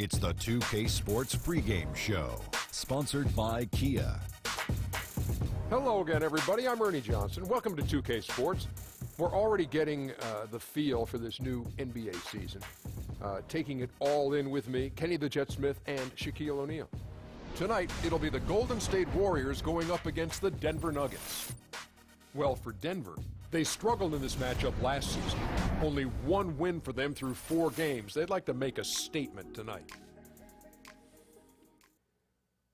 It's the 2K Sports pregame show, sponsored by Kia. Hello again, everybody. I'm Ernie Johnson. Welcome to 2K Sports. We're already getting the feel for this new NBA season. Taking it all in with me, Kenny the Jet Smith and Shaquille O'Neal. Tonight, it'll be the Golden State Warriors going up against the Denver Nuggets. Well, for Denver, they struggled in this matchup last season. Only one win for them through 4 games. They'd like to make a statement tonight.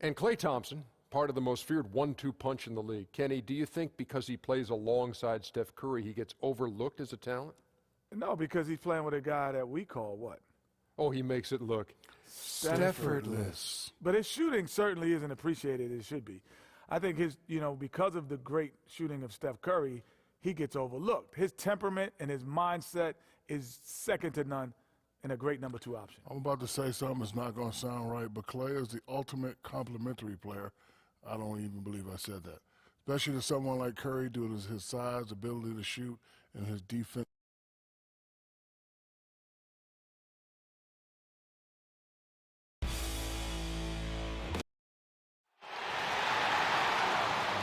And Klay Thompson, part of the most feared 1-2 punch in the league. Kenny, do you think because he plays alongside Steph Curry, he gets overlooked as a talent? No, because he's playing with a guy that we call what? Oh, he makes it look effortless. But his shooting certainly isn't appreciated as it should be. I think his, because of the great shooting of Steph Curry, he gets overlooked. His temperament and his mindset is second to none and a great number 2 option. I'm about to say something that's not going to sound right, but Klay is the ultimate complementary player. I don't even believe I said that. Especially to someone like Curry due to his size, ability to shoot, and his defense.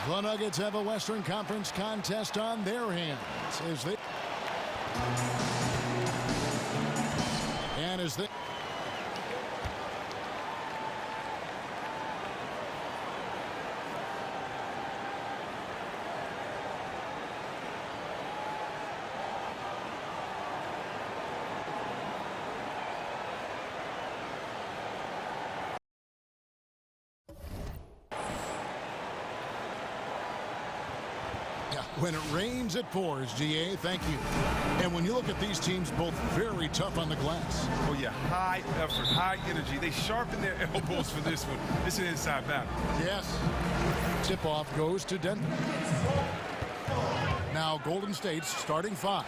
The Nuggets have a Western Conference contest on their hands as they When it rains, it pours, GA. Thank you. And when you look at these teams, both very tough on the glass. Oh, yeah, high effort, high energy. They sharpen their elbows for this one. It's an inside battle. Yes. Tip-off goes to Denver. Now Golden State's starting 5.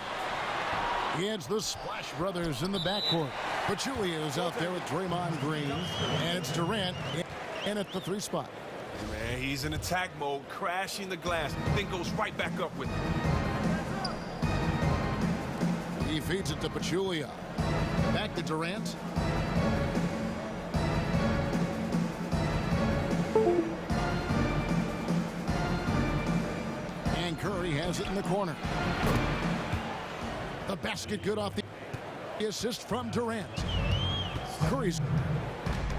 He adds the Splash Brothers in the backcourt. Pachulia is out there with Draymond Green. And it's Durant in at the 3 spot. Man, he's in attack mode, crashing the glass, then goes right back up with it. He feeds it to Pachulia. Back to Durant. And Curry has it in the corner. The basket good off the assist from Durant. Curry's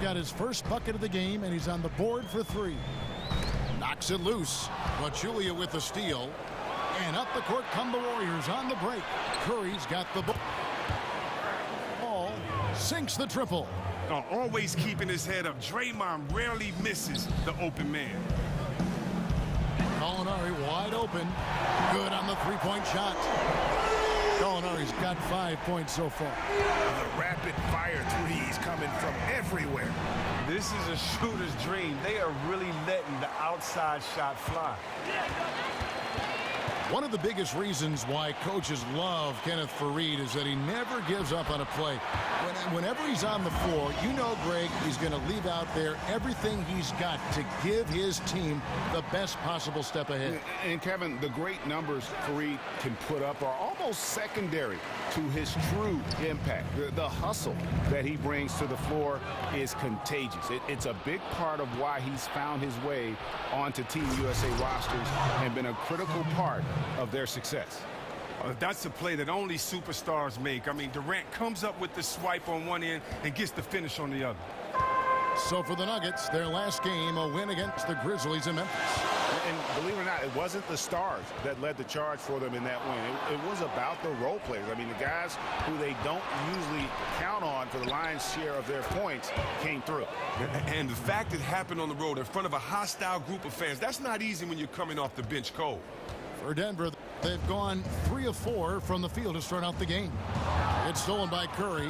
got his first bucket of the game, and he's on the board for 3. Knocks it loose. Pachulia with the steal. And up the court come the Warriors on the break. Curry's got the ball. Sinks the triple. Oh, always keeping his head up. Draymond rarely misses the open man. Gallinari wide open. Good on the 3-point shot. Gallinari's got 5 points so far. The rapid-fire threes coming from everywhere. This is a shooter's dream. They are really letting the outside shot fly. One of the biggest reasons why coaches love Kenneth Faried is that he never gives up on a play. Whenever he's on the floor, Greg, he's going to leave out there everything he's got to give his team the best possible step ahead. And Kevin, the great numbers Faried can put up are almost secondary to his true impact. The hustle that he brings to the floor is contagious. It's a big part of why he's found his way onto Team USA rosters and been a critical part of their success. That's a play that only superstars make. I mean, Durant comes up with the swipe on one end and gets the finish on the other. So for the Nuggets, their last game, a win against the Grizzlies in Memphis. And believe it or not, it wasn't the stars that led the charge for them in that win. It was about the role players. I mean, the guys who they don't usually count on for the lion's share of their points came through. And the fact it happened on the road in front of a hostile group of fans, that's not easy when you're coming off the bench cold. For Denver, they've gone 3 of 4 from the field to start out the game. It's stolen by Curry.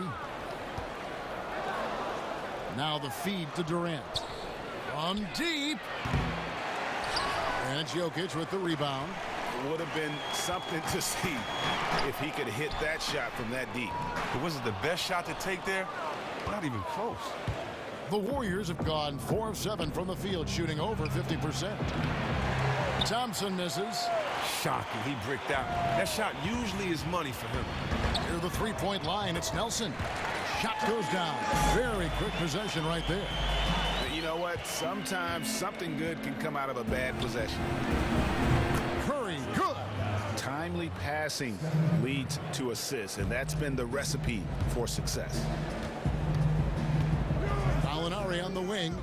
Now the feed to Durant. From deep. And it's Jokic with the rebound. It would have been something to see if he could hit that shot from that deep. But was it the best shot to take there? Not even close. The Warriors have gone 4 of 7 from the field, shooting over 50%. Thompson misses. Shocking, he bricked out. That shot usually is money for him. Near the 3-point line, it's Nelson. Shot goes down. Very quick possession right there. You know what? Sometimes something good can come out of a bad possession. Curry, good. Timely passing leads to assists, and that's been the recipe for success. Gallinari on the wing.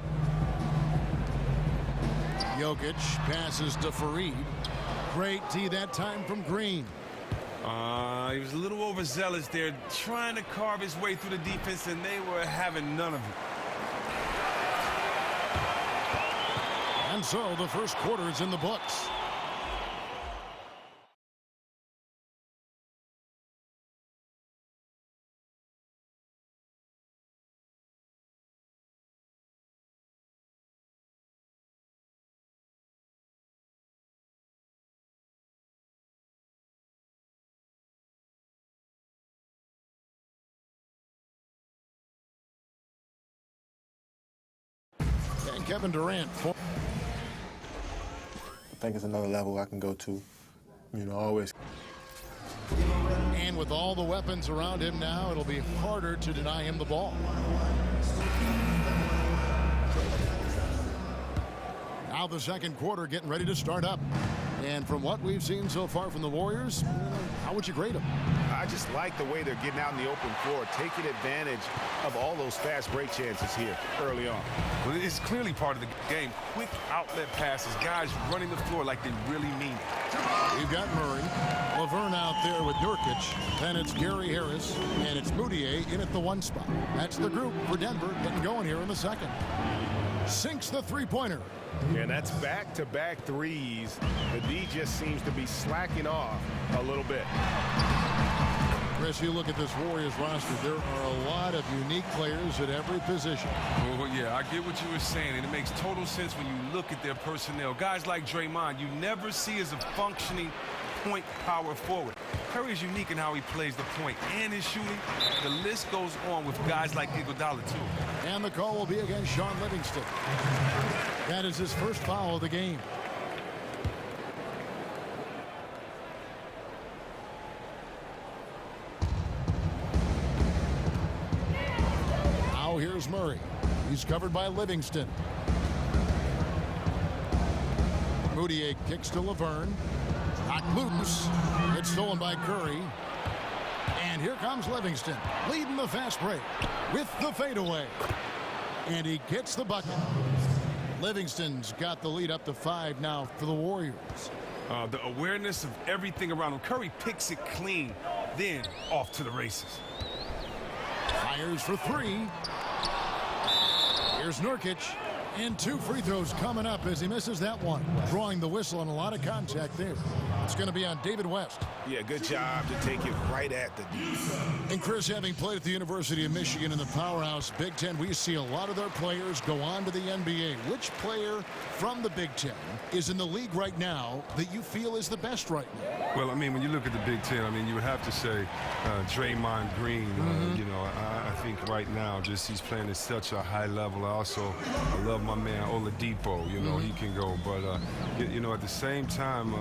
Jokic passes to Fareed. Great D that time from Green. He was a little overzealous there, trying to carve his way through the defense, and they were having none of it. And so the first quarter is in the books. And Kevin Durant. I think it's another level I can go to. You know, always. And with all the weapons around him now, it'll be harder to deny him the ball. Now the second quarter getting ready to start up. And from what we've seen so far from the Warriors, how would you grade them? I just like the way they're getting out in the open floor, taking advantage of all those fast break chances here early on. Well, it's clearly part of the game. Quick outlet passes, guys running the floor like they really mean it. We've got Murray, Laverne out there with Nurkic, then it's Gary Harris, and it's Mudiay in at the 1 spot. That's the group for Denver getting going here in the second. Sinks the three-pointer. And that's back-to-back threes. The D just seems to be slacking off a little bit. Chris, you look at this Warriors roster, there are a lot of unique players at every position. Oh, yeah, I get what you were saying, and it makes total sense when you look at their personnel. Guys like Draymond, you never see as a functioning point power forward. Curry is unique in how he plays the point and his shooting. The list goes on with guys like Iguodala, too. And the call will be against Sean Livingston. That is his first foul of the game. Now here's Murray. He's covered by Livingston. Mudiay kicks to Laverne. Knocked loose. It's stolen by Curry. And here comes Livingston, leading the fast break with the fadeaway. And he gets the bucket. Livingston's got the lead up to 5 now for the Warriors. The awareness of everything around him. Curry picks it clean, then off to the races. Fires for 3. Here's Nurkic. And 2 free throws coming up as he misses that one. Drawing the whistle and a lot of contact there. It's going to be on David West. Yeah, good job to take it right at the D. And Chris, having played at the University of Michigan in the powerhouse Big Ten, we see a lot of their players go on to the NBA. Which player from the Big Ten is in the league right now that you feel is the best right now? Well, I mean, when you look at the Big Ten, I mean, you would have to say Draymond Green. You know, I think right now just he's playing at such a high level. I love my man Oladipo. You know, he can go. But, you know, at the same time,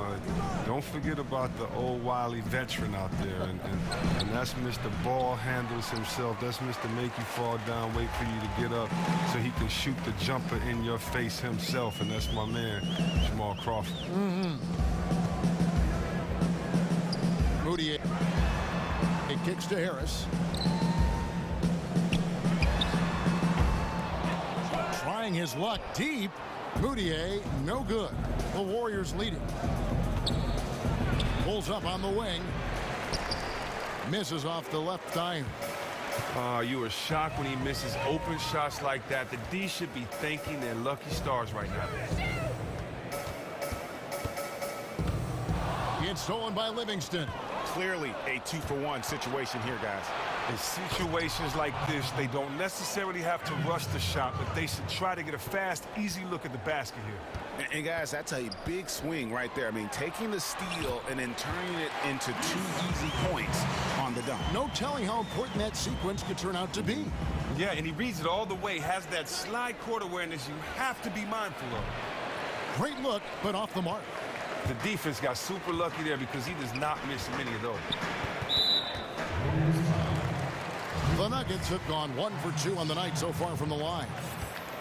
don't forget about the old wily veteran out there. And that's Mr. Ball Handles himself. That's Mr. Make You Fall Down, wait for you to get up so he can shoot the jumper in your face himself. And that's my man, Jamal Crawford. Mudiay. It kicks to Harris. Trying his luck deep. Mudiay, no good. The Warriors leading. Pulls up on the wing. Misses off the left iron. You were shocked when he misses open shots like that. The D should be thanking their lucky stars right now. It's stolen by Livingston. Clearly a 2-for-1 situation here, guys. In situations like this, they don't necessarily have to rush the shot, but they should try to get a fast, easy look at the basket here. And guys, that's a big swing right there. I mean, taking the steal and then turning it into 2 easy points on the dunk. No telling how important that sequence could turn out to be. Yeah, and he reads it all the way, has that slide court awareness you have to be mindful of. Great look, but off the mark. The defense got super lucky there because he does not miss many of those. The Nuggets have gone 1 for 2 on the night so far from the line.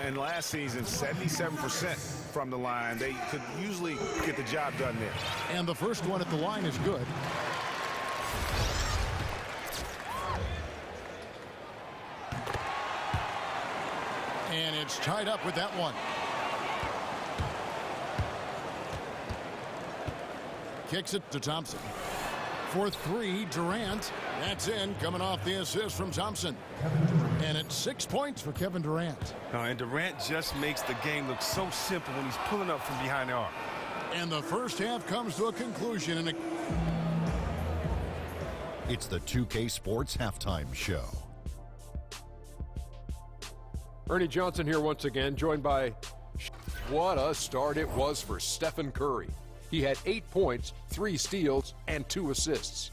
And last season, 77% from the line. They could usually get the job done there. And the first one at the line is good. And it's tied up with that one. Kicks it to Thompson. For 3, Durant. That's in, coming off the assist from Thompson. And it's 6 points for Kevin Durant. And Durant just makes the game look so simple when he's pulling up from behind the arc. And the first half comes to a conclusion. And It's the 2K Sports Halftime Show. Ernie Johnson here once again, joined by... What a start it was for Stephen Curry. He had 8 points, 3 steals, and 2 assists.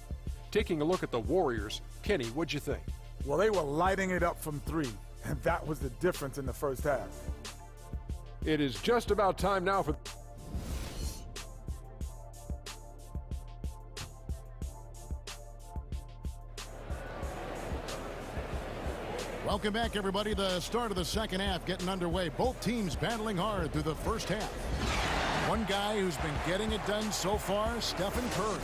Taking a look at the Warriors, Kenny, what'd you think? Well, they were lighting it up from 3, and that was the difference in the first half. It is just about time now for... welcome back, everybody. The start of the second half getting underway. Both teams battling hard through the first half. One guy who's been getting it done so far, Stephen Curry.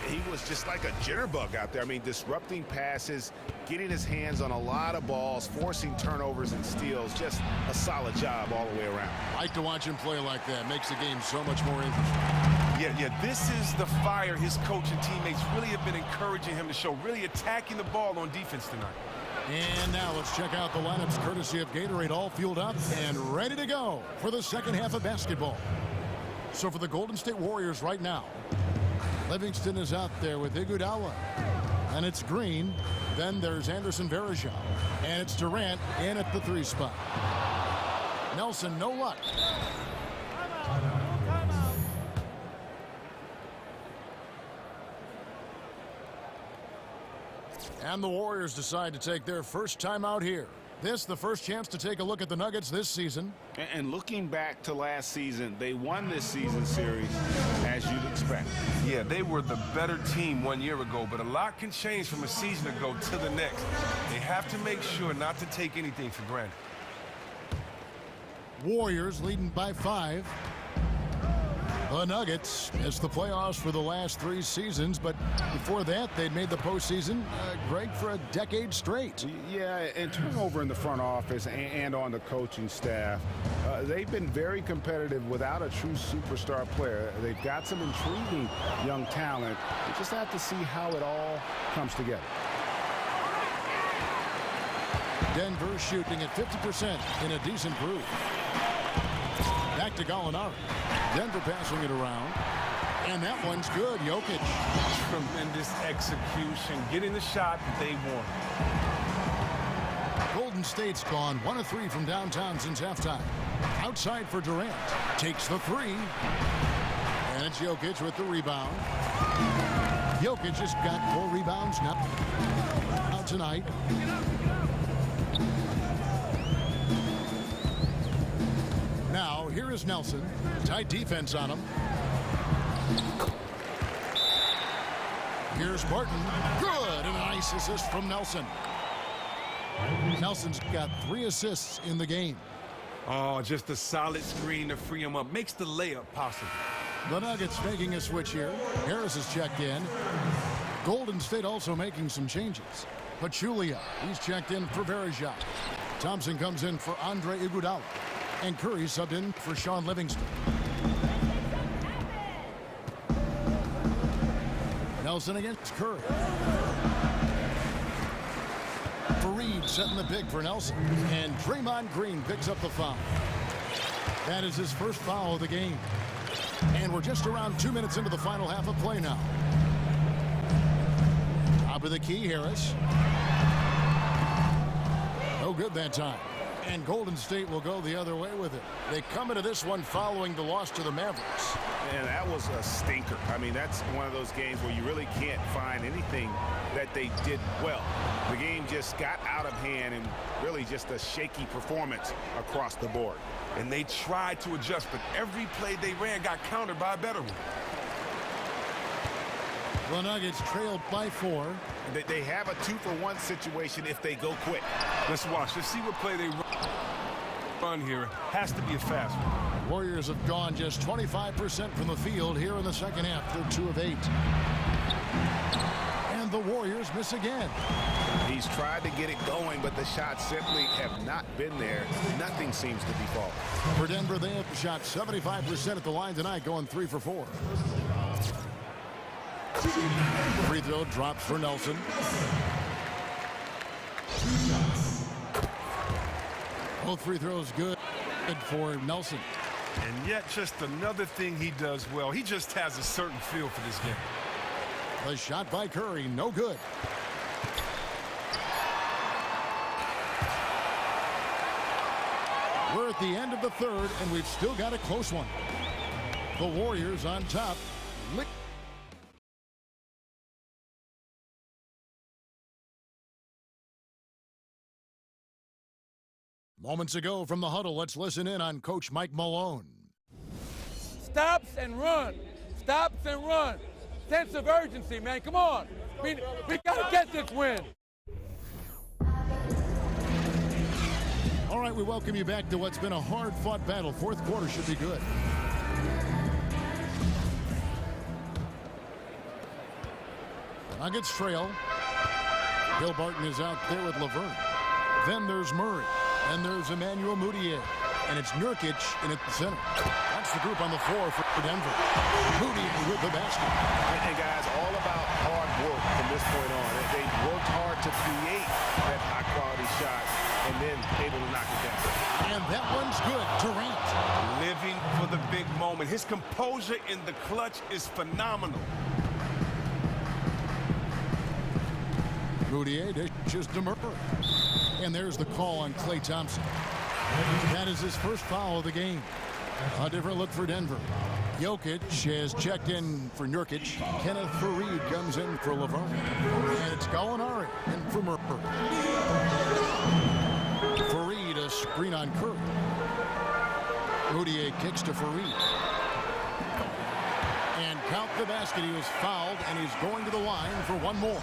He was just like a jitterbug out there. I mean, disrupting passes, getting his hands on a lot of balls, forcing turnovers and steals. Just a solid job all the way around. I like to watch him play like that. Makes the game so much more interesting. Yeah, this is the fire his coach and teammates really have been encouraging him to show, really attacking the ball on defense tonight. And now let's check out the lineups courtesy of Gatorade, all fueled up and ready to go for the second half of basketball. So for the Golden State Warriors right now, Livingston is out there with Iguodala. And it's Green. Then there's Anderson Varejao. And it's Durant in at the 3 spot. Nelson, no luck. And the Warriors decide to take their first time out here. This, the first chance to take a look at the Nuggets this season. And looking back to last season, they won this season series as you'd expect. Yeah, they were the better team 1 year ago, but a lot can change from a season ago to the next. They have to make sure not to take anything for granted. Warriors leading by 5. The Nuggets missed the playoffs for the last 3 seasons, but before that, they'd made the postseason, Greg, for a decade straight. Yeah, and turnover in the front office and on the coaching staff. They've been very competitive without a true superstar player. They've got some intriguing young talent. You just have to see how it all comes together. Denver shooting at 50% in a decent groove. Back to Gallinari. Denver passing it around. And that one's good. Jokic. Tremendous execution, getting the shot that they want. Golden State's gone 1 of 3 from downtown since halftime. Outside for Durant. Takes the 3. And it's Jokic with the rebound. Jokic has got 4 rebounds now tonight. Now, here is Nelson. Tight defense on him. Here's Barton. Good, and a nice assist from Nelson. Nelson's got 3 assists in the game. Oh, just a solid screen to free him up. Makes the layup possible. The Nuggets making a switch here. Harris has checked in. Golden State also making some changes. Pachulia, he's checked in for Varejao. Thompson comes in for Andre Iguodala. And Curry subbed in for Sean Livingston. Nelson against Curry. Fareed setting the pick for Nelson. And Draymond Green picks up the foul. That is his first foul of the game. And we're just around 2 minutes into the final half of play now. Top of the key, Harris. No good that time. And Golden State will go the other way with it. They come into this one following the loss to the Mavericks. And that was a stinker. I mean, that's one of those games where you really can't find anything that they did well. The game just got out of hand and really just a shaky performance across the board. And they tried to adjust, but every play they ran got countered by a better one. The Nuggets trail by 4. They have a 2-for-1 situation if they go quick. Let's watch. Let's see what play they run here. Has to be a fast one. Warriors have gone just 25% from the field here in the second half. They're 2 of 8. And the Warriors miss again. He's tried to get it going, but the shots simply have not been there. Nothing seems to be falling. For Denver, they have shot 75% at the line tonight, going 3 for 4. Free throw drops for Nelson. Both free throws good for Nelson. And yet just another thing he does well. He just has a certain feel for this game. The shot by Curry, no good. We're at the end of the third, and we've still got a close one. The Warriors on top. Moments ago from the huddle, let's listen in on Coach Mike Malone. Stops and run. Stops and run. Sense of urgency, man. Come on. We got to get this win. All right, we welcome you back to what's been a hard-fought battle. Fourth quarter should be good. Nuggets trail. Bill Barton is out there with Laverne. Then there's Murray. And there's Emmanuel Mudiay. And it's Nurkic in at the center. That's the group on the floor for Denver. Mudiay with the basket. And guys, all about hard work from this point on. They worked hard to create that high-quality shot and then able to knock it down. And that one's good. Durant. Living for the big moment. His composure in the clutch is phenomenal. Mudiay dishes to Murray. And there's the call on Klay Thompson. That is his first foul of the game. A different look for Denver. Jokic has checked in for Nurkic. Kenneth Faried comes in for Laverne. And it's Gallinari in for Murray. Faried a screen on Curry. Mudiay kicks to Faried. And count the basket. He was fouled, and he's going to the line for one more.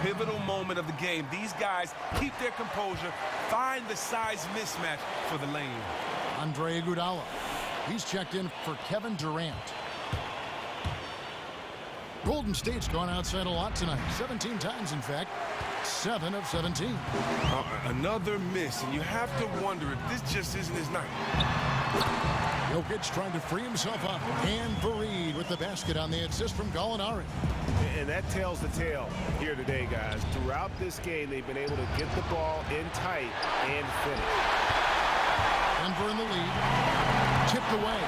Pivotal moment of the game. These guys keep their composure, find the size mismatch for the lane. Andre Iguodala. He's checked in for Kevin Durant. Golden State's gone outside a lot tonight. 17 times, in fact. 7 of 17. Another miss, and you have to wonder if this just isn't his night. Jokic trying to free himself up. And Faried with the basket on the assist from Gallinari. And that tells the tale here today, guys. Throughout this game, they've been able to get the ball in tight and finish. Denver in the lead. Tipped away.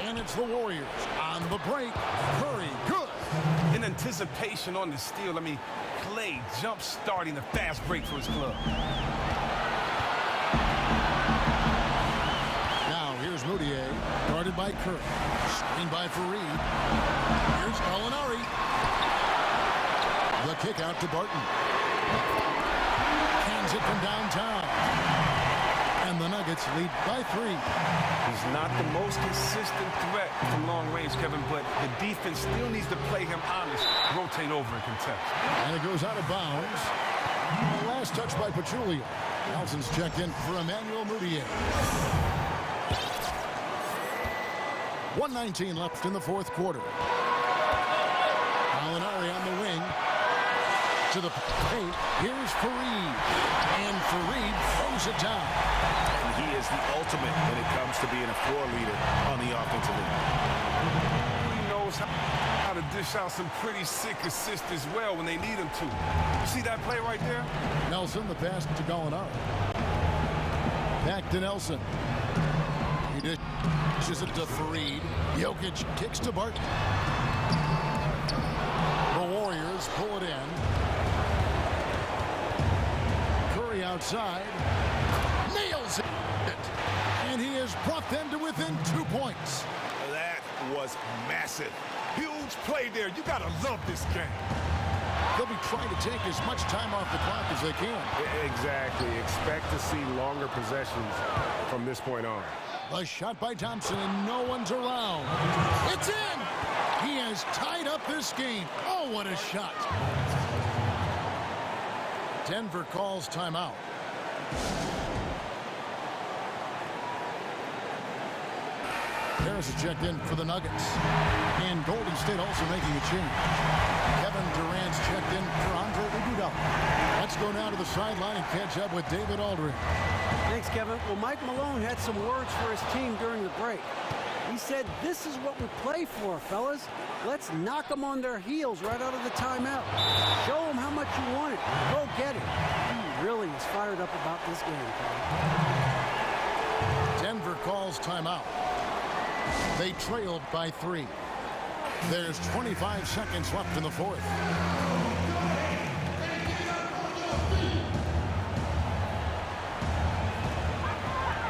And it's the Warriors on the break. Curry, good. In anticipation on the steal, I mean, Klay jump starting a fast break for his club. Now here's Mudiay, guarded by Curry. Screened by Faried. Here's Gallinari. The kick out to Barton. Hands it from downtown. And the Nuggets lead by 3. He's not the most consistent threat from long range, Kevin, but the defense still needs to play him honest, rotate over and contest. And it goes out of bounds. Last touch by Pachulia. Nelson's checked in for Emmanuel Mudiay. 1:19 left in the fourth quarter. Gallinari on the wing. To the paint. Here's Faried. And Faried throws it down. And he is the ultimate when it comes to being a floor leader on the offensive end. He knows how to dish out some pretty sick assists as well when they need him to. You see that play right there? Nelson, the pass to Gallinari. Back to Nelson. He dishes it to Faried. Jokic kicks to Barton. The Warriors pull it in. Curry outside. Nails it. And he has brought them to within 2 points. That was massive. Huge play there. You got to love this game. They'll be trying to take as much time off the clock as they can. Exactly. Expect to see longer possessions from this point on. The shot by Thompson, and no one's around. It's in! He has tied up this game. Oh, what a shot. Denver calls timeout. Harris is checked in for the Nuggets. And Golden State also making a change. Kevin Durant's checked in for Andre Iguodala. Let's go now to the sideline and catch up with David Aldridge. Thanks, Kevin. Well, Mike Malone had some words for his team during the break. He said, "This is what we play for, fellas. Let's knock them on their heels right out of the timeout. Show them how much you want it. Go get it." He really is fired up about this game, Kevin. Denver calls timeout. They trailed by 3. There's 25 seconds left in the fourth.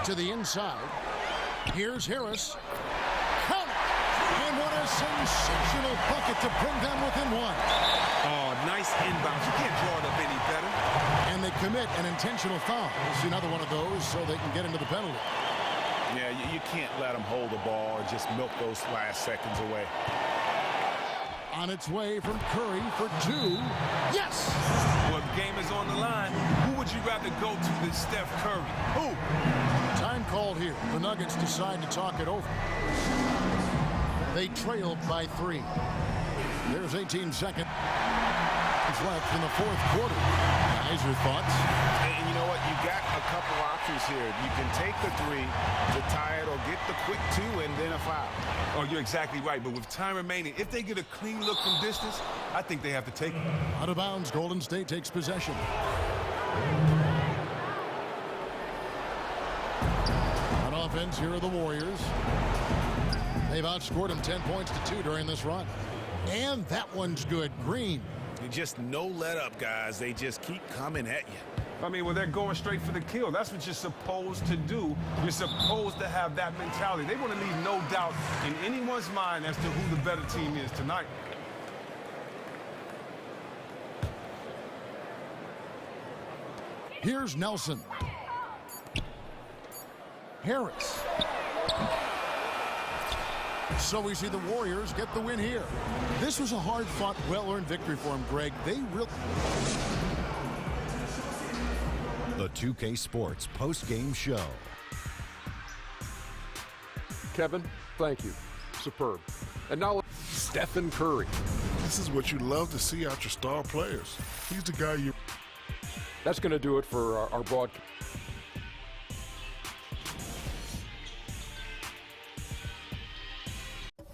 To the inside. Here's Harris. Count it! And what a sensational bucket to bring them within 1. Oh, nice inbound. You can't draw it up any better. And they commit an intentional foul. We'll see another one of those so they can get into the penalty. Yeah, you can't let them hold the ball and just milk those last seconds away. On its way from Curry for 2. Yes! Well, the game is on the line. Who would you rather go to than Steph Curry? Who? Time called here. The Nuggets decide to talk it over. They trailed by 3. There's 18 seconds left in the fourth quarter. Guys, your thoughts? And you know what? You got a couple options here. You can take the 3 to tie it or get the quick 2 and then a foul. Oh, you're exactly right. But with time remaining, if they get a clean look from distance, I think they have to take it. Out of bounds, Golden State takes possession. On offense, here are the Warriors. They've outscored them 10 points to 2 during this run. And that one's good. Green. Just no let up, guys. They just keep coming at you. I mean, well, they're going straight for the kill. That's what you're supposed to do. You're supposed to have that mentality. They want to leave no doubt in anyone's mind as to who the better team is tonight. Here's Nelson. Harris. So we see the Warriors get the win here. This was a hard-fought, well-earned victory for them, Greg. They really... The 2K Sports post-game show. Kevin, thank you. Superb. And now Stephen Curry. This is what you love to see out your star players. He's the guy you... That's going to do it for our broadcast.